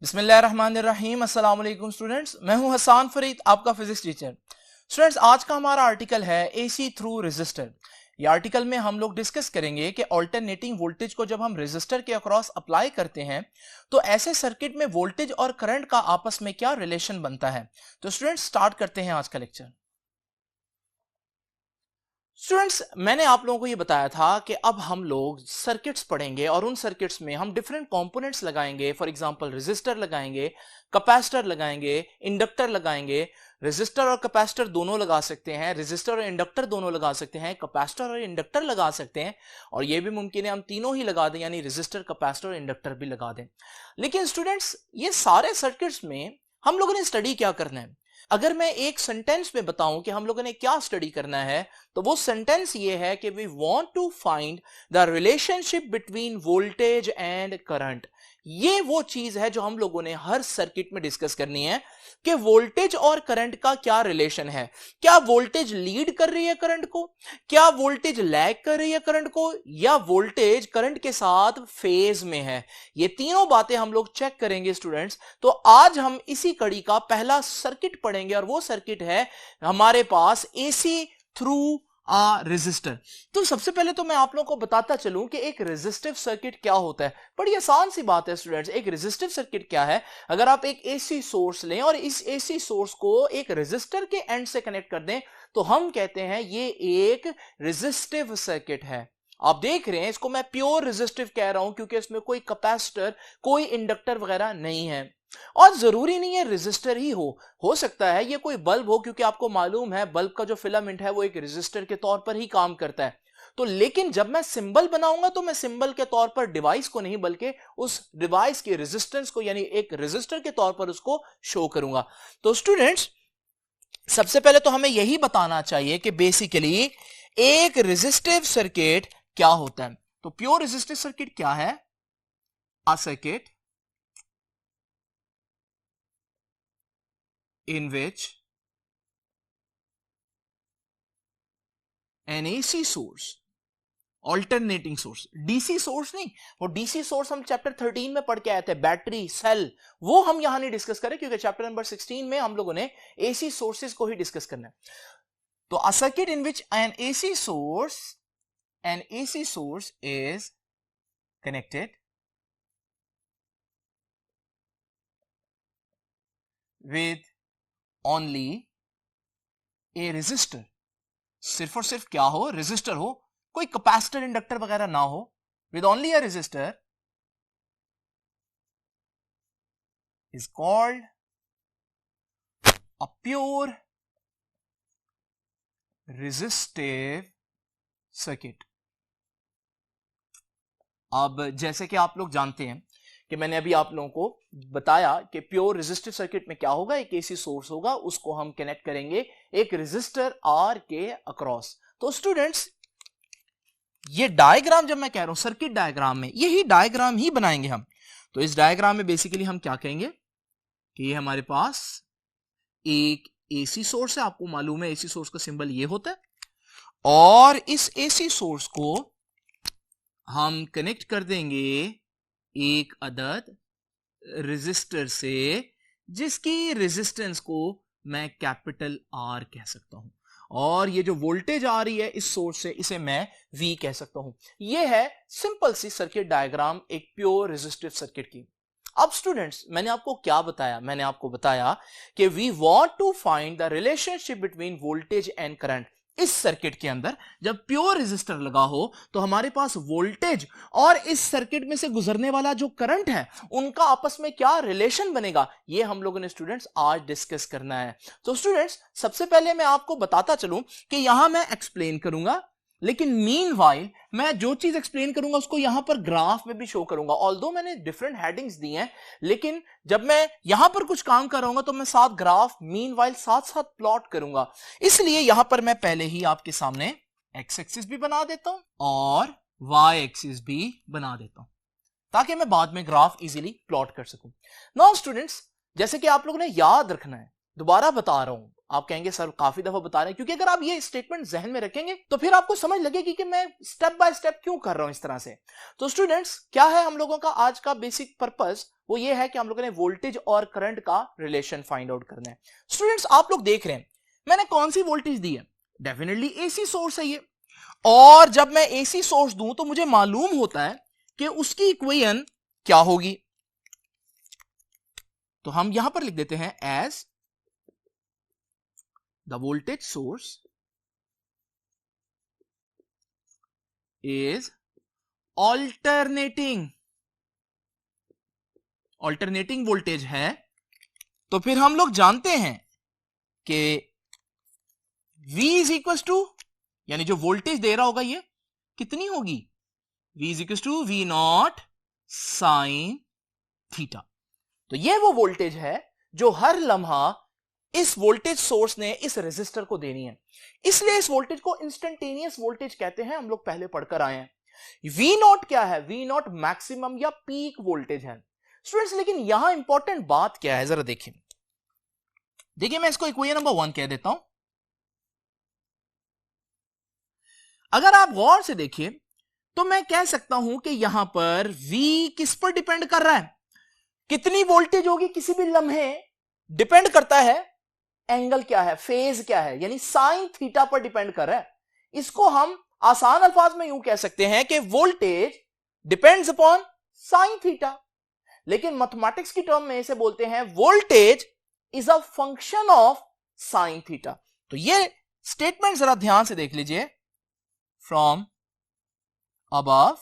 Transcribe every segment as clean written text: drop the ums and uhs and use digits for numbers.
बिस्मिल्लाहिर्रहमानिर्रहीम। अस्सलाम वालेकुम स्टूडेंट्स, मैं हूं हसान फरीद, आपका फिजिक्स टीचर। स्टूडेंट्स, आज का हमारा आर्टिकल है एसी थ्रू रेजिस्टर। ये आर्टिकल में हम लोग डिस्कस करेंगे कि अल्टरनेटिंग वोल्टेज को जब हम रेजिस्टर के अक्रॉस अप्लाई करते हैं तो ऐसे सर्किट में वोल्टेज और करंट का आपस में क्या रिलेशन बनता है। तो स्टूडेंट्स, स्टार्ट करते हैं आज का लेक्चर। स्टूडेंट्स, मैंने आप लोगों को ये बताया था कि अब हम लोग सर्किट्स पढ़ेंगे और उन सर्किट्स में हम डिफरेंट कंपोनेंट्स लगाएंगे। फॉर एग्जांपल रेजिस्टर लगाएंगे, कैपेसिटर लगाएंगे, इंडक्टर लगाएंगे। रेजिस्टर और कैपेसिटर दोनों लगा सकते हैं, रेजिस्टर और इंडक्टर दोनों लगा सकते हैं, कैपेसिटर और इंडक्टर लगा सकते हैं, और ये भी मुमकिन है हम तीनों ही लगा दें, यानी रेजिस्टर, कैपेसिटर और इंडक्टर भी लगा दें। लेकिन स्टूडेंट्स, ये सारे सर्किट्स में हम लोगों ने स्टडी क्या करना है? अगर मैं एक सेंटेंस में बताऊं कि हम लोगों ने क्या स्टडी करना है, तो वो सेंटेंस ये है कि we want to find the relationship between voltage and current. ये वो चीज है जो हम लोगों ने हर सर्किट में डिस्कस करनी है कि वोल्टेज और करंट का क्या रिलेशन है। क्या वोल्टेज लीड कर रही है करंट को, क्या वोल्टेज लैग कर रही है करंट को, या वोल्टेज करंट के साथ फेज में है। ये तीनों बातें हम लोग चेक करेंगे स्टूडेंट्स। तो आज हम इसी कड़ी का पहला सर्किट पढ़ेंगे और वो सर्किट है हमारे पास एसी थ्रू रेजिस्टर। तो सबसे पहले तो मैं आप लोगों को बताता चलूं कि एक रेजिस्टिव सर्किट क्या होता है। बड़ी आसान सी बात है स्टूडेंट्स, एक रेजिस्टिव सर्किट क्या है? अगर आप एक एसी सोर्स लें और इस एसी सोर्स को एक रेजिस्टर के एंड से कनेक्ट कर दें तो हम कहते हैं ये एक रेजिस्टिव सर्किट है। आप देख रहे हैं, इसको मैं प्योर रेजिस्टिव कह रहा हूं क्योंकि इसमें कोई कैपेसिटर, कोई इंडक्टर वगैरह नहीं है। और जरूरी नहीं है रेजिस्टर ही हो सकता है ये कोई बल्ब हो, क्योंकि आपको मालूम है बल्ब का जो फिलामेंट है वो एक रेजिस्टर के तौर पर ही काम करता है। तो लेकिन जब मैं सिंबल बनाऊंगा तो मैं सिंबल के तौर पर डिवाइस को नहीं बल्कि उस डिवाइस के रेजिस्टेंस को, यानी एक रेजिस्टर के तौर पर उसको शो करूंगा। तो स्टूडेंट्स, सबसे पहले तो हमें यही बताना चाहिए कि बेसिकली एक रेजिस्टिव सर्किट क्या होता है। तो प्योर रेजिस्टिव सर्किट क्या है? A circuit in which an AC source, alternating source, DC source नहीं, वो DC सोर्स हम चैप्टर 13 में पढ़ के आए थे, बैटरी सेल, वो हम यहां नहीं डिस्कस करें क्योंकि चैप्टर नंबर 16 में हम लोगों ने AC सोर्सेस को ही डिस्कस करना है। तो a circuit in which an AC source is connected with only a resistor, सिर्फ और सिर्फ क्या हो? रेजिस्टर हो, कोई कैपेसिटर इंडक्टर वगैरह ना हो, with only a resistor is called a pure resistive circuit. अब जैसे कि आप लोग जानते हैं कि मैंने अभी आप लोगों को बताया कि प्योर रेजिस्टिव सर्किट में क्या होगा, एक एसी सोर्स होगा, उसको हम कनेक्ट करेंगे एक रेजिस्टर आर के अक्रॉस। तो स्टूडेंट्स, ये डायग्राम जब मैं कह रहा हूं सर्किट डायग्राम में, यही डायग्राम ही बनाएंगे हम। तो इस डायग्राम में बेसिकली हम क्या कहेंगे कि ये हमारे पास एक एसी सोर्स है, आपको मालूम है एसी सोर्स का सिंबल ये होता है, और इस एसी सोर्स को हम कनेक्ट कर देंगे एक अदद रेजिस्टर से, जिसकी रेजिस्टेंस को मैं कैपिटल आर कह सकता हूं, और ये जो वोल्टेज आ रही है इस सोर्स से, इसे मैं V कह सकता हूं। ये है सिंपल सी सर्किट डायग्राम एक प्योर रेजिस्टिव सर्किट की। अब स्टूडेंट्स, मैंने आपको क्या बताया? मैंने आपको बताया कि we want to find the relationship between voltage and current. इस सर्किट के अंदर जब प्योर रेजिस्टर लगा हो तो हमारे पास वोल्टेज और इस सर्किट में से गुजरने वाला जो करंट है उनका आपस में क्या रिलेशन बनेगा, ये हम लोगों ने स्टूडेंट्स आज डिस्कस करना है। तो स्टूडेंट्स, सबसे पहले मैं आपको बताता चलूं कि यहां मैं एक्सप्लेन करूंगा, लेकिन मीनवाइल मैं जो चीज एक्सप्लेन करूंगा उसको यहां पर ग्राफ में भी शो करूंगा। ऑल्दो मैंने डिफरेंट हेडिंग्स दी हैं, लेकिन जब मैं यहां पर कुछ काम कर रहा हूं तो मैं साथ ग्राफ मीनवाइल साथ साथ प्लॉट करूंगा। इसलिए यहां पर मैं पहले ही आपके सामने एक्स एक्सिस भी बना देता हूं और वाई एक्सिस भी बना देता हूं ताकि मैं बाद में ग्राफ इजीली प्लॉट कर सकूं। नाउ स्टूडेंट्स, जैसे कि आप लोगों ने याद रखना है, दोबारा बता रहा हूं, आप कहेंगे सर काफी दफा बता रहे हैं, क्योंकि अगर आप ये स्टेटमेंट जहन में रखेंगे तो फिर आपको समझ लगेगी कि मैं स्टेप बाय स्टेप क्यों कर रहा हूं इस तरह से। तो स्टूडेंट्स, क्या है हम लोगों का आज का बेसिक पर्पस, वो ये है कि हम लोगों ने वोल्टेज और करंट का रिलेशन फाइंड आउट करना है। स्टूडेंट्स, आप लोग देख रहे हैं मैंने कौन सी वोल्टेज दी है, डेफिनेटली एसी सोर्स है ये, और जब मैं एसी सोर्स दूं तो मुझे मालूम होता है कि उसकी इक्वेशन क्या होगी। तो हम यहां पर लिख देते हैं as the voltage source is alternating voltage है, तो फिर हम लोग जानते हैं कि V इज इक्वल टू, यानी जो वोल्टेज दे रहा होगा ये कितनी होगी, V is equal to V nought sine theta. तो ये वो वोल्टेज है जो हर लम्हा इस वोल्टेज सोर्स ने इस रेजिस्टर को देनी है, इसलिए इस वोल्टेज को इंस्टेंटेनियस वोल्टेज कहते हैं, हम लोग पहले पढ़कर आए हैं। V नॉट क्या है, V नॉट मैक्सिमम या पीक वोल्टेज है स्टूडेंट्स। लेकिन यहां इंपॉर्टेंट बात क्या है, जरा देखिए मैं इसको इक्वेशन नंबर 1 कह देता हूं। अगर आप गौर से देखिए तो मैं कह सकता हूं कि यहां पर V किस पर डिपेंड कर रहा है, कितनी वोल्टेज होगी किसी भी लम्हे, डिपेंड करता है एंगल क्या है, फेज क्या है, यानी साइन थीटा पर डिपेंड कर रहा है। इसको हम आसान अल्फाज में यूं कह सकते हैं कि voltage depends upon sine theta, लेकिन मैथमेटिक्स की टर्म में इसे बोलते हैं voltage is a function of sine theta. तो ये स्टेटमेंट जरा ध्यान से देख लीजिए, from above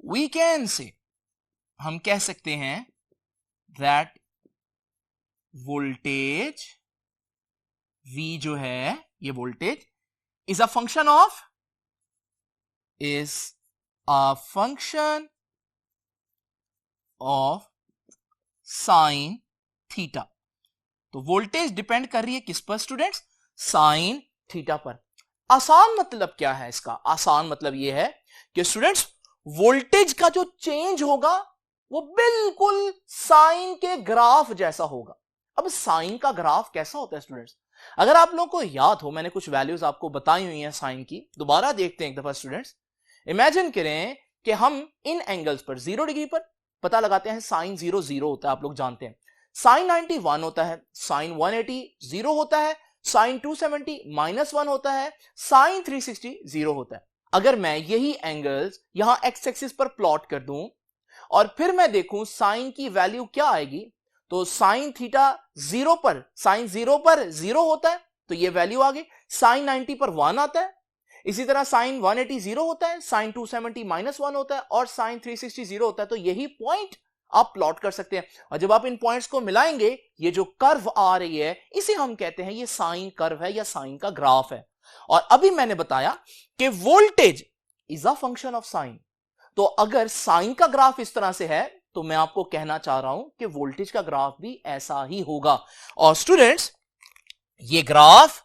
we can say, हम कह सकते हैं दैट वोल्टेज V जो है, ये voltage is a function of sine theta. तो वोल्टेज डिपेंड कर रही है किस पर स्टूडेंट्स, साइन थीटा पर। आसान मतलब क्या है इसका, आसान मतलब यह है कि स्टूडेंट्स वोल्टेज का जो चेंज होगा वो बिल्कुल साइन के ग्राफ जैसा होगा। अब साइन का ग्राफ कैसा होता है स्टूडेंट्स, अगर आप लोगों को याद हो मैंने कुछ वैल्यूज आपको बताई हुई हैं साइन की, दोबारा देखते हैं एक दफा स्टूडेंट्स। इमेजिन करें कि हम इन एंगल्स पर 0 डिग्री पर पता लगाते हैं साइन 0 0 होता है, आप लोग जानते हैं। साइन 90 1 होता है, साइन 180 0 होता है, साइन 270 -1 होता है, साइन 360 0 होता है। अगर मैं यही एंगल्स यहां एक्स एक्सिस पर प्लॉट कर दूं और फिर मैं देखूं साइन की वैल्यू क्या आएगी, तो साइन थीटा 0 पर, साइन 0 पर 0 होता है तो ये वैल्यू आ गई, साइन 90 पर 1 आता है, इसी तरह साइन 180 0 होता है, साइन 270 -1 होता है और साइन 360 0 होता है। तो यही पॉइंट आप प्लॉट कर सकते हैं, और जब आप इन पॉइंट्स को मिलाएंगे ये जो कर्व आ रही है इसे हम कहते हैं ये साइन कर्व है या साइन का ग्राफ है। और अभी मैंने बताया कि voltage is a function of sine, तो अगर साइन का ग्राफ इस तरह से है तो मैं आपको कहना चाह रहा हूं कि वोल्टेज का ग्राफ भी ऐसा ही होगा। और स्टूडेंट्स ये ग्राफ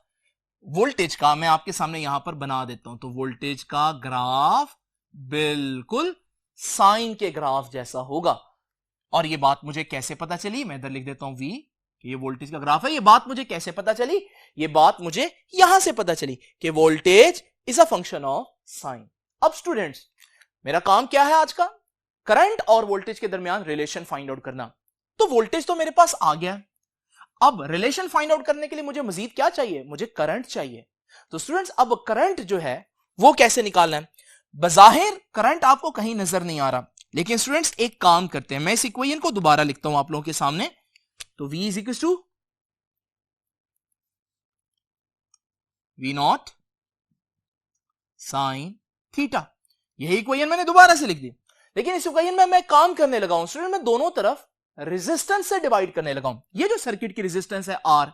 वोल्टेज का मैं आपके सामने यहां पर बना देता हूं, तो वोल्टेज का ग्राफ बिल्कुल साइन के ग्राफ जैसा होगा। और ये बात मुझे कैसे पता चली, मैं इधर लिख देता हूं V, ये वोल्टेज का ग्राफ है। ये बात मुझे कैसे पता चली, ये बात मुझे यहां से पता चली कि voltage is a function of sine. अब स्टूडेंट्स मेरा काम क्या है आज का, करंट और वोल्टेज के दरमियान रिलेशन फाइंड आउट करना। तो वोल्टेज तो मेरे पास आ गया, अब रिलेशन फाइंड आउट करने के लिए मुझे मजीद क्या चाहिए, मुझे करंट चाहिए। तो स्टूडेंट्स अब करंट जो है वो कैसे निकालना है, बजाहिर करंट आपको कहीं नजर नहीं आ रहा, लेकिन स्टूडेंट्स एक काम करते हैं, मैं इस इक्वेशन को दोबारा लिखता हूं आप लोगों के सामने। तो V is equal to V nought sine theta, यही इक्वेशन मैंने दोबारा से लिख दी। लेकिन इस इक्वेशन में मैं काम करने लगा हूं स्टूडेंट, मैं दोनों तरफ रेजिस्टेंस से डिवाइड करने लगा हूं। ये जो सर्किट की रेजिस्टेंस है R,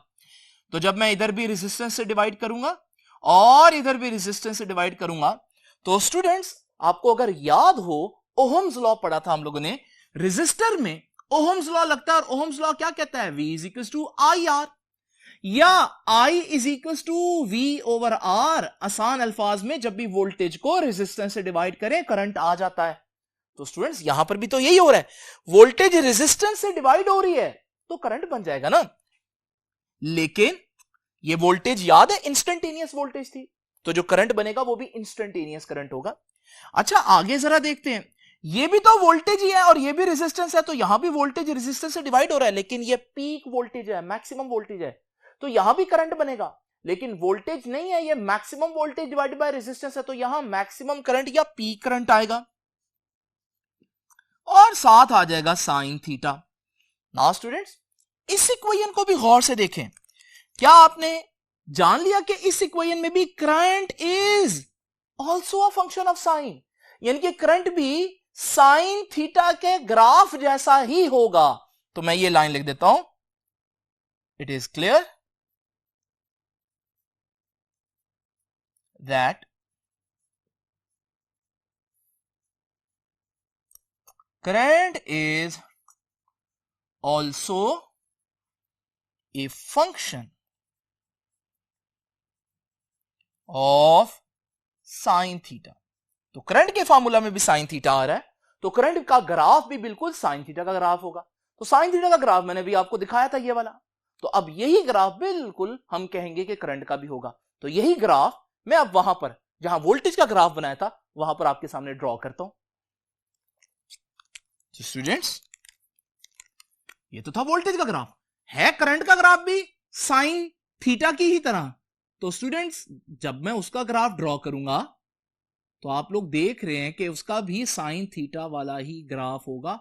तो जब मैं इधर भी रेजिस्टेंस से डिवाइड करूंगा और इधर भी रेजिस्टेंस से डिवाइड करूंगा, तो स्टूडेंट्स आपको अगर याद हो ओहम्स लॉ पढ़ा था हम लोगों ने, रेजिस्टर में ओहम्स लॉ लगता है और ओहम्स लॉ क्या कहता है, V is equal to IR या I is equal to V over R। आसान अल्फाज में जब भी वोल्टेज को रेजिस्टेंस से डिवाइड करें करंट आ जाता है। तो स्टूडेंट्स यहां पर भी तो यही हो रहा है, वोल्टेज रेजिस्टेंस से डिवाइड हो रही है तो करंट बन जाएगा ना। लेकिन ये वोल्टेज याद है इंस्टेंटेनियस वोल्टेज थी, तो जो करंट बनेगा वो भी इंस्टेंटेनियस करंट होगा। अच्छा आगे जरा देखते हैं, ये भी तो वोल्टेज ही है और ये भी रेजिस्टेंस है, तो यहां भी वोल्टेज रेजिस्टेंस से डिवाइड हो रहा है, लेकिन ये पीक वोल्टेज है, मैक्सिमम वोल्टेज है, तो यहां भी करंट बनेगा, लेकिन वोल्टेज नहीं है, ये maximum voltage divide by resistance है, तो यहां मैक्सिमम करंट या पीक करंट आएगा और साथ आ जाएगा साइन थीटा। नाउ स्टूडेंट्स, इस इक्वेशन को भी गौर से देखें, क्या आपने जान लिया कि इस इक्वेशन में भी current is also a function of sine, यानी कि करंट भी साइन थीटा के ग्राफ जैसा ही होगा। तो मैं ये लाइन लिख देता हूं, it is clear that current is also a function of sin theta। तो करंट के फॉर्मूला में भी साइन थीटा आ रहा है, तो करंट का ग्राफ भी बिल्कुल साइन थीटा का ग्राफ होगा। तो साइन थीटा का ग्राफ मैंने भी आपको दिखाया था ये वाला, तो अब यही ग्राफ बिल्कुल हम कहेंगे कि करंट का भी होगा। तो यही ग्राफ मैं अब वहां पर जहां वोल्टेज का ग्राफ बनाया था वहां पर आपके सामने ड्रॉ करता हूं। तो स्टूडेंट्स, ये तो था वोल्टेज का ग्राफ, है करंट का ग्राफ भी साइन थीटा की ही तरह। तो स्टूडेंट्स, जब मैं उसका ग्राफ ड्रॉ करूंगा तो आप लोग देख रहे हैं कि उसका भी साइन थीटा वाला ही ग्राफ होगा,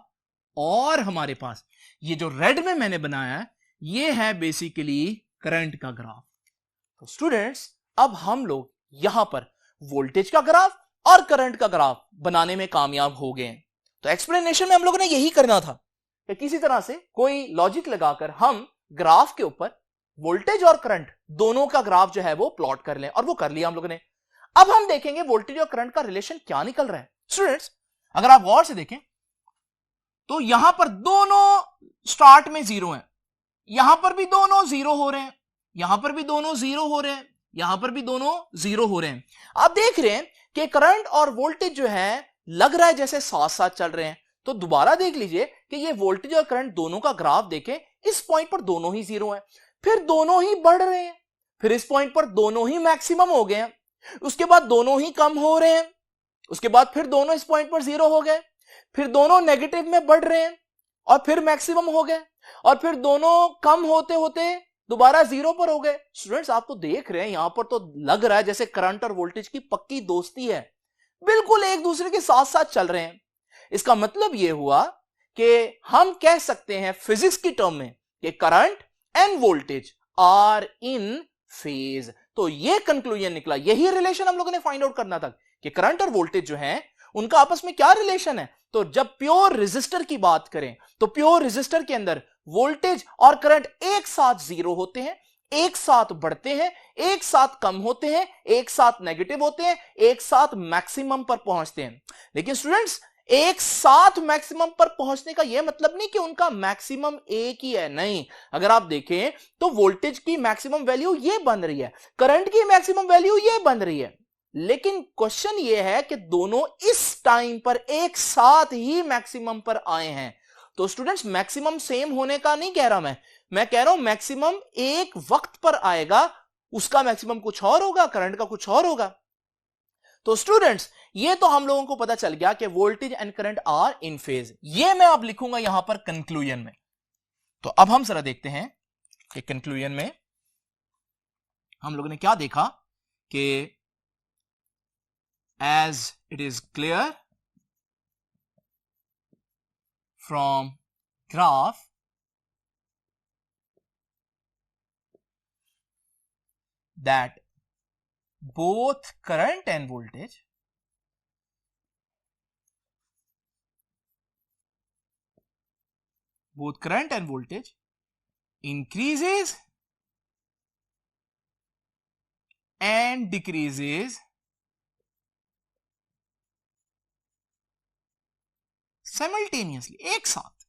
और हमारे पास ये जो रेड में मैंने बनाया है ये है बेसिकली करंट का ग्राफ। तो स्टूडेंट्स, अब हम लोग यहां पर वोल्टेज का ग्राफ और करंट का ग्राफ बनाने में कामयाब हो गए हैं। तो एक्सप्लेनेशन में हम लोगों ने यही करना था कि किसी तरह से कोई लॉजिक लगाकर हम ग्राफ के ऊपर वोल्टेज और करंट दोनों का ग्राफ जो है वो प्लॉट कर लें, और वो कर लिया हम लोगों ने। अब हम देखेंगे वोल्टेज और करंट का रिलेशन क्या निकल रहा है। स्टूडेंट्स, अगर आप गौर से देखें तो यहां पर दोनों स्टार्ट में जीरो हैं, यहां पर भी दोनों जीरो हो रहे हैं, यहां पर भी दोनों जीरो हो रहे हैं, यहां पर भी दोनों जीरो हो रहे हैं। आप देख रहे हैं कि करंट और वोल्टेज जो है लग रहा है जैसे साथ साथ चल रहे हैं। तो दोबारा देख लीजिए कि ये वोल्टेज और करंट दोनों का ग्राफ देखें, इस पॉइंट पर दोनों ही जीरो हैं, फिर दोनों ही बढ़ रहे हैं, फिर इस पॉइंट पर दोनों ही मैक्सिमम हो गए हैं, उसके बाद दोनों ही कम हो रहे हैं, उसके बाद फिर दोनों इस पॉइंट पर जीरो हो गए, फिर दोनों नेगेटिव में बढ़ रहे हैं और फिर मैक्सिमम हो गए, और फिर दोनों कम होते होते दोबारा जीरो पर हो गए। स्टूडेंट्स, आप तो देख रहे हैं यहां पर तो लग रहा है जैसे करंट और वोल्टेज की पक्की दोस्ती है, बिल्कुल एक दूसरे के साथ साथ चल रहे हैं। इसका मतलब यह हुआ कि हम कह सकते हैं फिजिक्स की टर्म में कि current and voltage are in phase. तो यह कंक्लूजन निकला, यही रिलेशन हम लोगों ने फाइंड आउट करना था कि करंट और वोल्टेज जो है उनका आपस में क्या रिलेशन है। तो जब प्योर रेजिस्टर की बात करें तो प्योर रेजिस्टर के अंदर वोल्टेज और करंट एक साथ जीरो होते हैं, एक साथ बढ़ते हैं, एक साथ कम होते हैं, एक साथ नेगेटिव होते हैं, एक साथ मैक्सिमम पर पहुंचते हैं। लेकिन स्टूडेंट्स, एक साथ मैक्सिमम पर पहुंचने का यह मतलब नहीं कि उनका मैक्सिमम एक ही है, नहीं। अगर आप देखें तो वोल्टेज की मैक्सिमम वैल्यू ये बन रही है, करंट की मैक्सिमम वैल्यू ये बन रही है, लेकिन क्वेश्चन ये है कि दोनों इस टाइम पर एक साथ ही मैक्सिमम पर आए हैं। तो स्टूडेंट्स, मैक्सिमम सेम होने का नहीं कह रहा मैं कह रहा हूं मैक्सिमम एक वक्त पर आएगा, उसका मैक्सिमम कुछ और होगा, करंट का कुछ और होगा। तो स्टूडेंट्स, ये तो हम लोगों को पता चल गया कि voltage and current are in phase. ये मैं अब लिखूंगा यहां पर कंक्लूजन में। तो अब हम जरा देखते हैं कि कंक्लूजन में हम लोगों ने क्या देखा कि as it is clear from graph that both current and voltage increases and decreases simultaneously, एक साथ।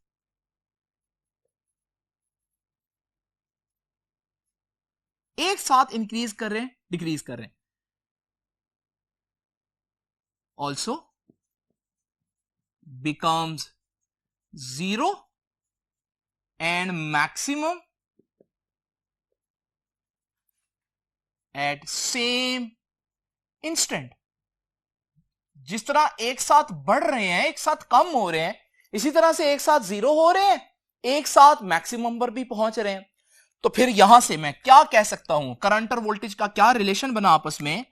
एक साथ इंक्रीज कर रहे हैं, डिक्रीज कर रहे हैं। Also becomes zero and maximum at same instant. जिस तरह एक साथ बढ़ रहे हैं, एक साथ कम हो रहे हैं, इसी तरह से एक साथ जीरो हो रहे हैं, एक साथ मैक्सिमम पर भी पहुंच रहे हैं। तो फिर यहां से मैं क्या कह सकता हूं, करंट और वोल्टेज का क्या रिलेशन बना आपस में,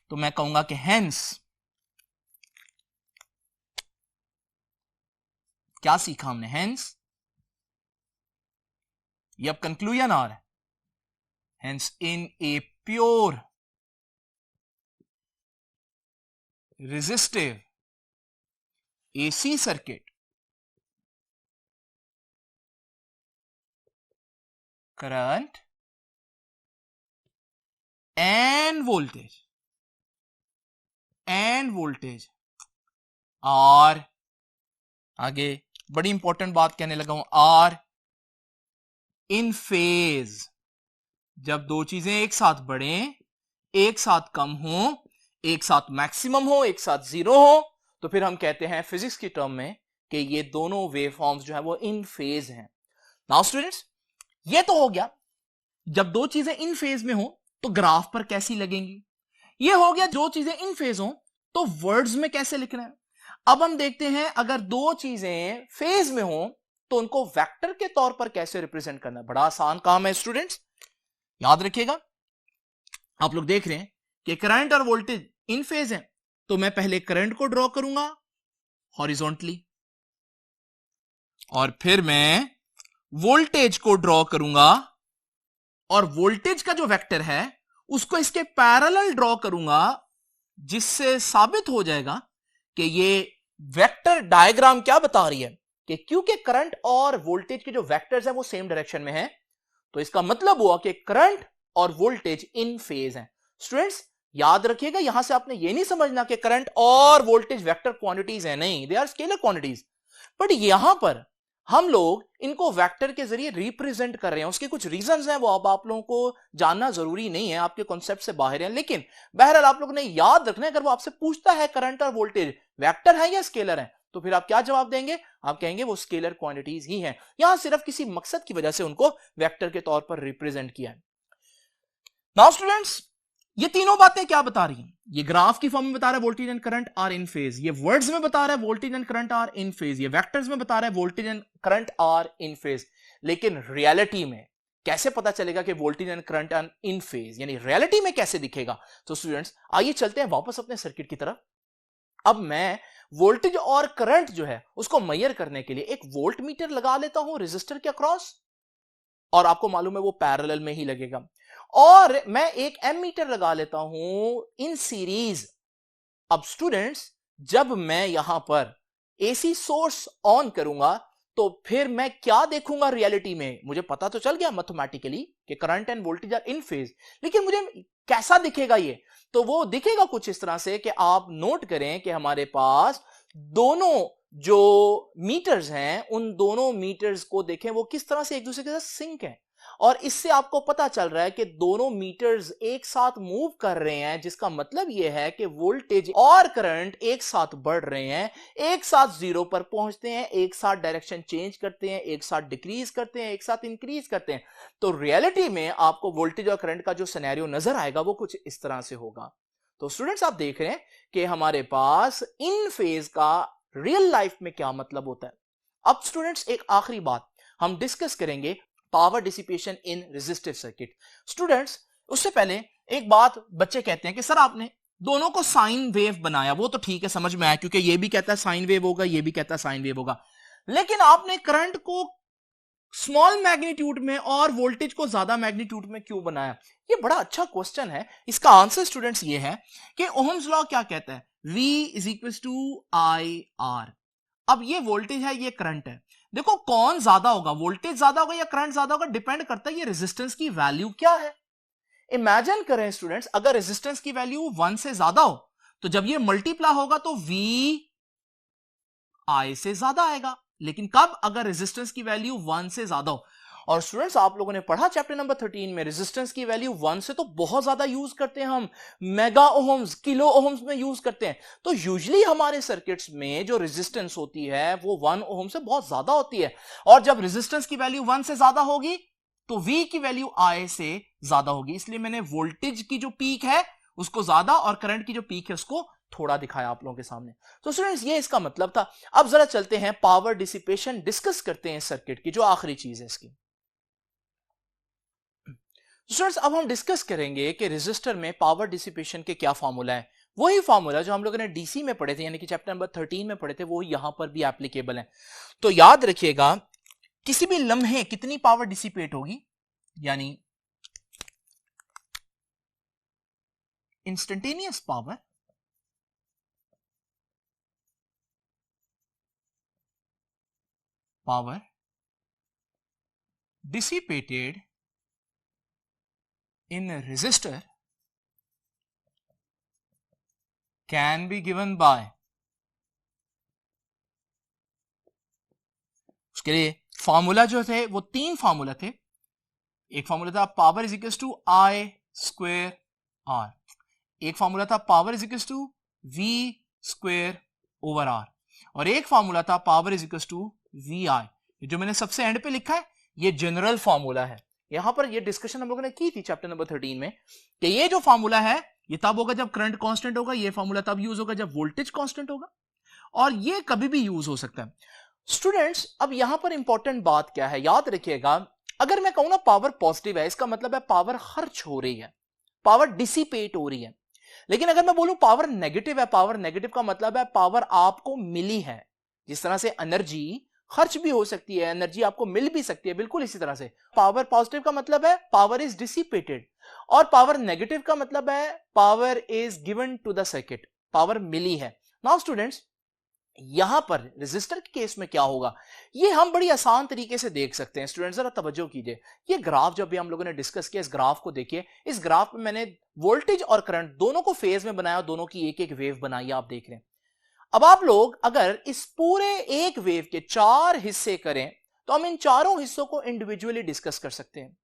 तो मैं कहूंगा कि हेंस, क्या सीखा हमने, हेंस, ये अब कंक्लूजन आ रहा है, hence in a pure resistive AC circuit, current and voltage are, आगे बड़ी इंपॉर्टेंट बात कहने लगा हूं, आर इन फेज। जब दो चीजें एक साथ बढ़े, एक साथ कम हो, एक साथ मैक्सिमम हो, एक साथ जीरो हो, तो फिर हम कहते हैं फिजिक्स की टर्म में कि ये दोनों वेव फॉर्म्स जो है वो इन फेज हैं। नाउ स्टूडेंट्स, ये तो हो गया जब दो चीजें इन फेज में हो तो ग्राफ पर कैसी लगेंगी। ये हो गया जो चीजें इन फेज हो तो वर्ड्स में कैसे लिखना है। अब हम देखते हैं अगर दो चीजें फेज में हो तो उनको वेक्टर के तौर पर कैसे रिप्रेजेंट करना है। बड़ा आसान काम है स्टूडेंट्स, याद रखिएगा। आप लोग देख रहे हैं कि करंट और वोल्टेज इन फेज है, तो मैं पहले करंट को ड्रॉ करूंगा हॉरिजॉन्टली, और फिर मैं वोल्टेज को ड्रॉ करूंगा, और वोल्टेज का जो वेक्टर है उसको इसके पैरेलल ड्रॉ करूंगा, जिससे साबित हो जाएगा कि ये वेक्टर डायग्राम क्या बता रही है कि क्योंकि करंट और वोल्टेज के जो वेक्टर्स हैं वो सेम डायरेक्शन में है, तो इसका मतलब हुआ कि करंट और वोल्टेज इन फेज हैं। स्टूडेंट्स याद रखिएगा, यहां से आपने ये नहीं समझना कि करंट और वोल्टेज वेक्टर क्वांटिटीज हैं, नहीं, they are scalar quantities. But यहां पर हम लोग इनको वेक्टर के जरिए रिप्रेजेंट कर रहे हैं। उसके कुछ रीजंस हैं, वो अब आप लोगों को जानना जरूरी नहीं है, आपके कॉन्सेप्ट से बाहर है, लेकिन बहरहाल आप लोगों ने याद रखना है। अगर वो आपसे पूछता है करंट और वोल्टेज वेक्टर है या स्केलर है, तो फिर आप क्या जवाब देंगे, आप कहेंगे वो स्केलर क्वांटिटीज ही हैं। यहां सिर्फ किसी मकसद की वजह से उनको वेक्टर के तौर पर रिप्रेजेंट किया है। नाउ स्टूडेंट्स, ये तीनों बातें क्या बता रही हैं, ये ग्राफ की फॉर्म में बता रहा है voltage and current are in phase, ये वर्ड्स में बता रहा है voltage and current are in phase, ये वेक्टर्स में बता रहा है voltage and current are in phase. लेकिन रियलिटी में कैसे पता चलेगा कि voltage and current are in phase, यानी रियलिटी में कैसे दिखेगा। तो स्टूडेंट्स आइए चलते हैं वापस अपने सर्किट की तरफ। अब मैं वोल्टेज और करंट जो है उसको मेजर करने के लिए एक वोल्ट मीटर लगा लेता हूं रेजिस्टर के अक्रॉस, और आपको मालूम है वो पैरेलल में ही लगेगा, और मैं एक एमीटर लगा लेता हूं इन सीरीज। अब स्टूडेंट्स जब मैं यहां पर एसी सोर्स ऑन करूंगा तो फिर मैं क्या देखूंगा रियलिटी में, मुझे पता तो चल गया मैथमेटिकली कि current and voltage are in phase, लेकिन मुझे कैसा दिखेगा ये, तो वो दिखेगा कुछ इस तरह से कि आप नोट करें कि हमारे पास दोनों जो मीटर्स हैं उन दोनों मीटर्स को देखें वो किस तरह से एक दूसरे के साथ सिंक है, और इससे आपको पता चल रहा है कि दोनों मीटर्स एक साथ मूव कर रहे हैं, जिसका मतलब यह है कि वोल्टेज और करंट एक साथ बढ़ रहे हैं, एक साथ जीरो पर पहुंचते हैं, एक साथ डायरेक्शन चेंज करते हैं, एक साथ डिक्रीज करते हैं, एक साथ इंक्रीज करते हैं। तो रियलिटी में आपको वोल्टेज और करंट का जो सिनेरियो नजर आएगा वो कुछ इस तरह से होगा। तो स्टूडेंट्स आप देख रहे हैं कि हमारे पास इन फेज का रियल लाइफ में क्या मतलब होता है। अब स्टूडेंट्स एक आखिरी बात हम डिस्कस करेंगे, power dissipation in resistive circuit. Students उससे पहले एक बात बच्चे कहते हैं कि सर आपने दोनों को साइन वेव बनाया, वो तो ठीक है समझ में आया, क्योंकि ये भी कहता है साइन वेव होगा, ये भी कहता है साइन वेव होगा, लेकिन आपने करंट को स्मॉल मैग्नीट्यूड में और वोल्टेज को ज्यादा मैग्नीट्यूड में क्यों बनाया। ये बड़ा अच्छा क्वेश्चन है। इसका आंसर स्टूडेंट्स ये है कि ओहम्स लॉ क्या कहता है, V is equal to I R. अब ये वोल्टेज है, ये करंट है, देखो कौन ज्यादा होगा, वोल्टेज ज्यादा होगा या करंट ज्यादा होगा, डिपेंड करता है ये रेजिस्टेंस की वैल्यू क्या है। इमेजिन करें स्टूडेंट्स, अगर रेजिस्टेंस की वैल्यू 1 से ज्यादा हो तो जब ये मल्टीप्लाई होगा तो V I से ज्यादा आएगा, लेकिन कब, अगर रेजिस्टेंस की वैल्यू 1 से ज्यादा हो। और स्टूडेंट्स आप लोगों ने पढ़ा चैप्टर नंबर 13 में रेजिस्टेंस की वैल्यू 1 से तो बहुत ज्यादा यूज करते हैं हम, मेगा ओहम्स, किलो ओहम्स में यूज करते हैं। तो यूजुअली हमारे सर्किट्स में जो रेजिस्टेंस होती है वो 1 ओहम से बहुत ज्यादा होती है, और जब रेजिस्टेंस की वैल्यू 1 से ज्यादा होगी तो V की वैल्यू I से ज्यादा होगी, इसलिए मैंने वोल्टेज की जो पीक है उसको ज्यादा और करंट की जो पीक है उसको थोड़ा दिखाया आप लोगों के सामने। तो स्टूडेंट्स ये इसका मतलब था। अब जरा चलते हैं पावर डिसिपेशन डिस्कस करते हैं सर्किट की, जो आखिरी चीज है इसकी। स्टूडेंट्स अब हम डिस्कस करेंगे कि रेजिस्टर में पावर डिसिपेशन के क्या फॉर्मूला है। वही फॉर्मूला जो हम लोगों ने डीसी में पढ़े थे, यानी कि चैप्टर नंबर 13 में पढ़े थे, वो यहां पर भी एप्लीकेबल है। तो याद रखिएगा, किसी भी लम्हे कितनी पावर डिसिपेट होगी, यानी instantaneous power dissipated in a resistor can be given by, उसके लिए फॉर्मूला जो थे वो 3 फॉर्मूला थे। एक फॉर्मूला था power is equal to I square R, एक फॉर्मूला था power is equal to V square over R, और एक फॉर्मूला था power is equal to V I. जो मैंने सबसे एंड पे लिखा है ये जनरल फॉर्मूला है। यहां पर ये डिस्कशन हम लोगों ने की थी चैप्टर नंबर 13 में कि ये जो फॉर्मूला है ये तब होगा जब करंट कांस्टेंट होगा, ये फॉर्मूला तब यूज होगा जब वोल्टेज कांस्टेंट होगा, और ये कभी भी यूज हो सकता है। स्टूडेंट्स अब यहां पर इंपॉर्टेंट बात क्या है, याद रखिएगा, अगर मैं कहूं ना पावर पॉजिटिव है, इसका मतलब है पावर खर्च हो रही है, पावर डिसिपेट हो रही है। लेकिन अगर मैं बोलूं पावर नेगेटिव है, पावर नेगेटिव का मतलब है पावर आपको मिली है। जिस तरह से एनर्जी खर्च भी हो सकती है, एनर्जी आपको मिल भी सकती है, बिल्कुल इसी तरह से पावर पॉजिटिव का मतलब है पावर इज डिसिपेटेड, और पावर नेगेटिव का मतलब है power is given to the circuit, power मिली है। नाउ स्टूडेंट्स यहां पर रेजिस्टर के केस में क्या होगा, ये हम बड़ी आसान तरीके से देख सकते हैं। स्टूडेंट्स जरा तवज्जो कीजिए, ये ग्राफ जब भी हम लोगों ने डिस्कस किया, इस ग्राफ को देखिए। इस ग्राफ में मैंने वोल्टेज और करंट दोनों को फेज में बनाया, दोनों की एक एक वेव बनाई, आप देख रहे हैं। अब आप लोग अगर इस पूरे एक वेव के 4 हिस्से करें तो हम इन चारों हिस्सों को इंडिविजुअली डिस्कस कर सकते हैं।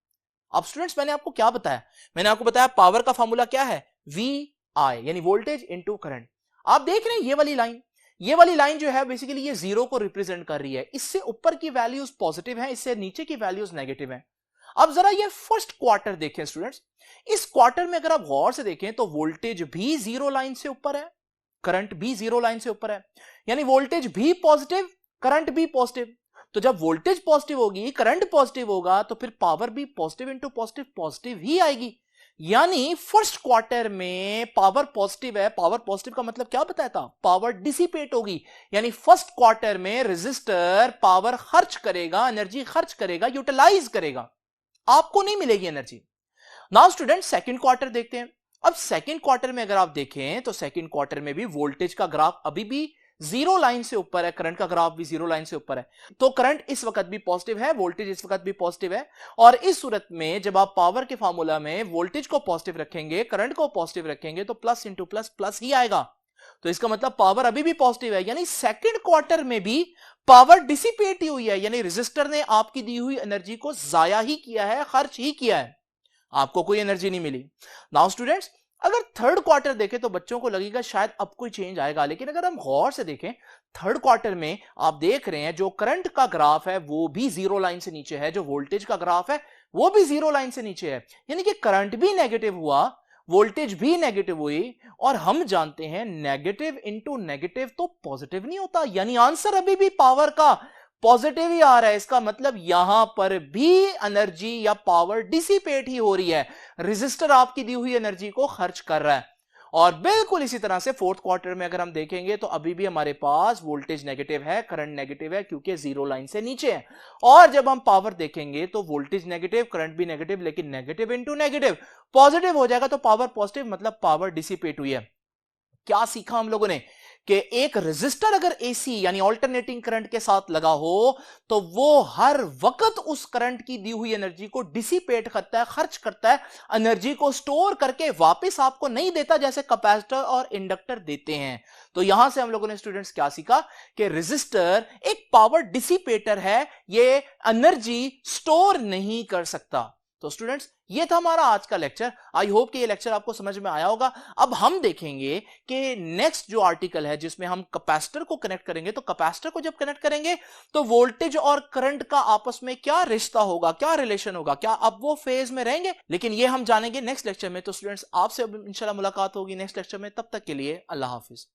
अब स्टूडेंट्स मैंने आपको क्या बताया, मैंने आपको बताया पावर का फॉर्मूला क्या है, वी आई, यानी वोल्टेज इनटू करंट। आप देख रहे हैं ये वाली लाइन जो है बेसिकली ये जीरो को रिप्रेजेंट कर रही है। इससे ऊपर की वैल्यूज पॉजिटिव है, इससे नीचे की वैल्यूज नेगेटिव है। अब जरा ये फर्स्ट क्वार्टर देखें स्टूडेंट्स, इस क्वार्टर में अगर आप गौर से देखें तो वोल्टेज भी जीरो लाइन से ऊपर है, करंट भी जीरो लाइन से ऊपर है, यानी वोल्टेज भी पॉजिटिव, करंट भी पॉजिटिव। तो जब वोल्टेज पॉजिटिव होगी, करंट पॉजिटिव होगा, तो फिर पावर भी पॉजिटिव इंटू पॉजिटिव पॉजिटिव ही आएगी। यानी फर्स्ट क्वार्टर में पावर पॉजिटिव है, पावर पॉजिटिव का मतलब क्या बताया था, पावर डिसिपेट होगी, यानी फर्स्ट क्वार्टर में रेजिस्टर पावर खर्च करेगा, एनर्जी खर्च करेगा, यूटिलाइज करेगा, आपको नहीं मिलेगी energy. Now student second quarter देखते हैं। अब सेकंड क्वार्टर में अगर आप देखें तो सेकंड क्वार्टर में भी वोल्टेज का ग्राफ अभी भी जीरो लाइन से ऊपर है, करंट का ग्राफ भी जीरो लाइन से ऊपर है। तो करंट इस वक्त भी पॉजिटिव है, वोल्टेज इस वक्त भी पॉजिटिव है, और इस सूरत में जब आप पावर के फार्मूला में वोल्टेज को पॉजिटिव रखेंगे, करंट को पॉजिटिव रखेंगे, तो प्लस इंटू प्लस प्लस ही आएगा। तो इसका मतलब पावर अभी भी पॉजिटिव है, यानी सेकंड क्वार्टर में भी पावर डिसिपेट ही हुई है, यानी रेजिस्टर ने आपकी दी हुई एनर्जी को जाया ही किया है, खर्च ही किया है, आपको कोई एनर्जी नहीं मिली। नाउ स्टूडेंट्स अगर थर्ड क्वार्टर देखें तो बच्चों को लगेगा शायद अब कोई चेंज आएगा, लेकिन अगर हम गौर से देखें थर्ड क्वार्टर में आप देख रहे हैं जो करंट का ग्राफ है वो भी जीरो लाइन से नीचे है, जो वोल्टेज का ग्राफ है वो भी जीरो लाइन से नीचे है, यानी कि करंट भी नेगेटिव हुआ, वोल्टेज भी नेगेटिव हुई, और हम जानते हैं नेगेटिव इंटू नेगेटिव तो पॉजिटिव नहीं होता, यानी आंसर अभी भी पावर का पॉजिटिव ही आ रहा है। इसका मतलब यहां पर भी एनर्जी या पावर डिसिपेट ही हो रही है, रेजिस्टर आपकी दी हुई एनर्जी को खर्च कर रहा है। और बिल्कुल इसी तरह से फोर्थ क्वार्टर में अगर हम देखेंगे तो अभी भी हमारे पास वोल्टेज नेगेटिव है, करंट नेगेटिव है, क्योंकि जीरो लाइन से नीचे है। और जब हम पावर देखेंगे तो वोल्टेज नेगेटिव, करंट भी नेगेटिव, लेकिन नेगेटिव इंटू नेगेटिव पॉजिटिव हो जाएगा, तो पावर पॉजिटिव मतलब पावर डिसिपेट हुई है। क्या सीखा हम लोगों ने कि एक रेजिस्टर अगर एसी यानी अल्टरनेटिंग करंट के साथ लगा हो तो वो हर वक्त उस करंट की दी हुई एनर्जी को डिसिपेट करता है, खर्च करता है, एनर्जी को स्टोर करके वापस आपको नहीं देता जैसे कैपेसिटर और इंडक्टर देते हैं। तो यहां से हम लोगों ने स्टूडेंट्स क्या सीखा कि रेजिस्टर एक पावर डिसिपेटर है, ये एनर्जी स्टोर नहीं कर सकता। तो स्टूडेंट्स ये था हमारा आज का लेक्चर। आई होप कि ये लेक्चर आपको समझ में आया होगा। अब हम देखेंगे कि नेक्स्ट जो आर्टिकल है जिसमें हम कैपेसिटर को कनेक्ट करेंगे, तो कैपेसिटर को जब कनेक्ट करेंगे तो वोल्टेज और करंट का आपस में क्या रिश्ता होगा, क्या रिलेशन होगा, क्या अब वो फेज में रहेंगे, लेकिन ये हम जानेंगे नेक्स्ट लेक्चर में। तो स्टूडेंट्स, आपसे इंशाल्लाह मुलाकात होगी नेक्स्ट लेक्चर में। तब तक के लिए अल्लाह हाफिज।